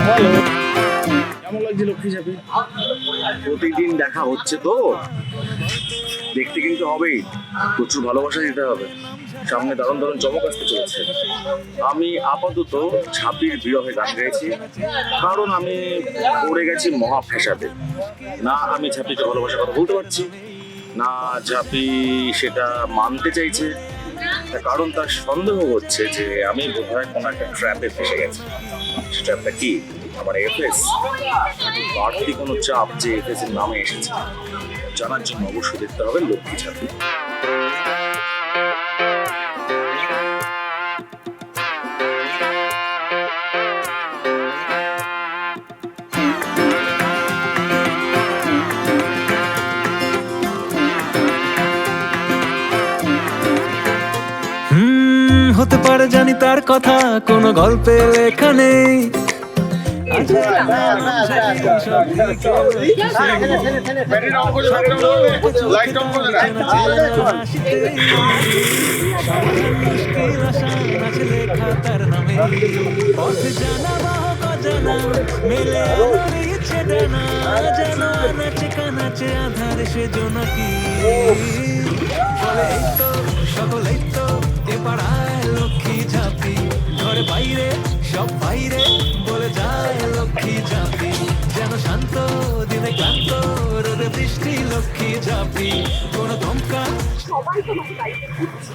Hello, কেমন লাগছে লক্ষ্মী ঝাঁপি? প্রতিদিন দেখা হচ্ছে তো দেখতে কিন্তু হবেই, প্রচুর ভালোবাসা দিতে হবে। সামনে দারুণ দারুণ চমক আসতে চলেছে। আমি আপাতত ঝাঁপির বিরহে গান গাইছি, কারণ আমি পড়ে গেছি মহা ফ্যাসাদে। না আমি ঝাঁপিকে ভালোবাসার কথা বলতে পারছি, না ঝাঁপি সেটা মানতে চাইছে। তার কারণ তার সন্দেহ হচ্ছে যে আমি বোধহয় কোনো একটা ট্র্যাপে ফেসে গেছি। ট্র্যাপটা কি? আমার এফএস, বাড়তি কোনো চাপ যে এফএস এর নামে এসেছে জানার জন্য অবশ্যই দেখতে হবে লক্ষ্মী ঝাঁপি। হতে পারে জানি তার কথা কোনো গল্পে লেখা নেই। আধার সে জোনাকি বলে এই তো সকলেই তো এ পাড়ায় লক্ষ্মী ঝাঁপি, ঘরে বাইরে সব বাইরে বলে যায় লক্ষ্মী ঝাঁপি। যেন শান্ত দিনে ক্লান্ত রোদে বৃষ্টি লক্ষ্মী ঝাঁপি, কোনো দমকা সবাই তোমাকে বাড়িতে খুঁজছে।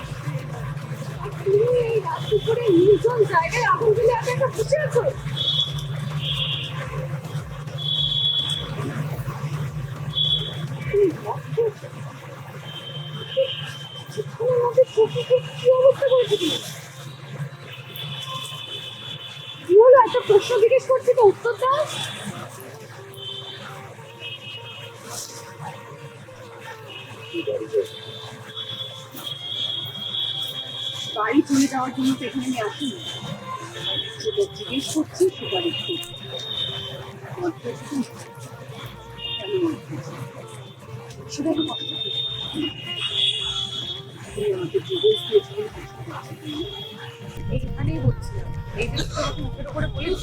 আর তুমি এই রাত দুপুরে নির্জন জায়গায় আগুন দিলে একা একা বসে আছো। কিছুক্ষণের মধ্যে চোখে কি অবস্থা করেছে তুমি? কি হলো? একটা প্রশ্ন জিজ্ঞেস করছি তো, উত্তর দাও। বাড়ি চলে যাওয়ার জন্য তো এখানে আমি আসিনি। যেটা জিজ্ঞেস করছি সেটা দেখছি সেটা তো কষ্ট হচ্ছে। তুমি আমাকে ডিভোর্স দিয়েছিলেন, এইখানেই বলছিলাম এই যে তোকে মুখের উপরে বলিস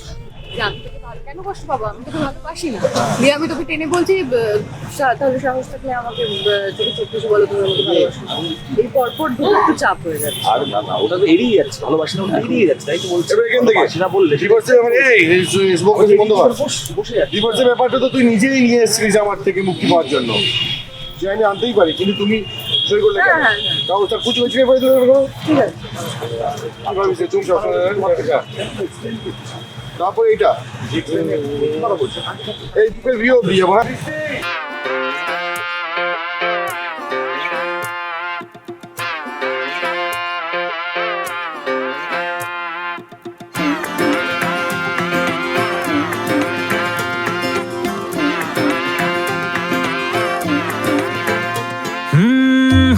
যে আমি তোকে ভালো কেন কষ্ট পাবো, আমি তোকে ভালোবাসি না। দিয়ে আমি তোকে টেনে বলছি তাহলে সাহস থাকলে আমাকে চোখে চোখ কিছু বলো, তুমি আমাকে ভালোবাসো। এই পরপর ধরে একটু চাপ হয়ে যাচ্ছে। আর না না, ওটা তো এড়িয়ে যাচ্ছে, ভালোবাসি না ওটা এড়িয়ে যাচ্ছে, তাই তো বলছি। এখান থেকে ভালোবাসি না বললে ডিভোর্সের মানে বন্ধ কর। বসে যাচ্ছে। ডিভোর্সের ব্যাপারটা তো তুই নিজেই নিয়ে এসেছিস আমার থেকে মুক্তি পাওয়ার জন্য, যে আমি আনতেই পারি, কিন্তু তুমি সই করলে কেন? হ্যাঁ। কাগজ তার কুচি কুচি পেপারে তুলে রাখো। ঠিক আছে, কি ভাবিস তুমি তারপরে এইটা এই বিয়ে বিয়ে ভাই।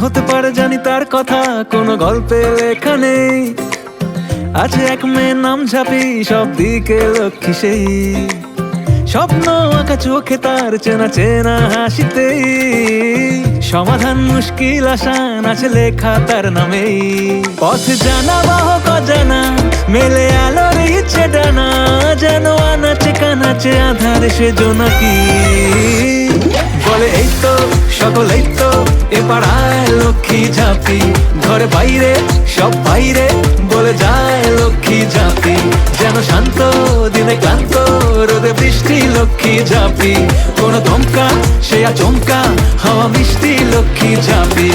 হতে পারে জানি তার কথা কোনো গল্পে লেখা নেই। আছে এক মেয়ের নাম ঝাঁপি, সব দিকে লক্ষ্মী সেই, স্বপ্ন আঁকা চোখে তার চেনা চেনা হাসিতেই, সমাধান মুশকিল আসান আছে লেখা তার নামেই। পথ জানা বাহক অজানা মেলে আলোর ইচ্ছে ডানা, যেন আনাচে কানাচে আধার সে জোনাকি বলে এই তো সকলেই তো এ পাড়ায় লক্ষ্মী ঝাঁপি, ঘরে বাইরে সব বাইরে বলে যায় লক্ষ্মী ঝাঁপি। যেন শান্ত দিনে ক্লান্ত রোদে বৃষ্টি লক্ষ্মী ঝাঁপি, কোনো দমকা সে আচমকা হাওয়া মিষ্টি লক্ষ্মী ঝাঁপি।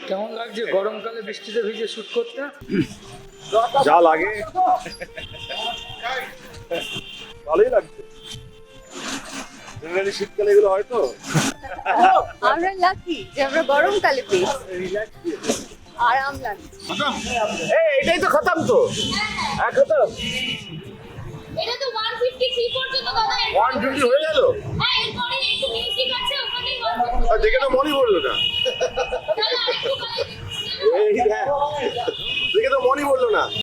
কেমন লাগছে গরমকালে বৃষ্টিতে ভিজে শুট করতে? যা লাগে ভালোই লাগছে। জেনারেলি শীতকালে এগুলো হয়তো আমরা লাকি যে আমরা গরমকালে পেয়েছি, আরাম লাগে। এটাই তো খতম তো, হ্যাঁ খতম। এটা তো 153 পর্যন্ত দাদা। 150 হয়ে গেল। হ্যাঁ, এরপরে একটু মিউজিক আছে ওখানেই 150। দেখে তো মনে পড়লো না।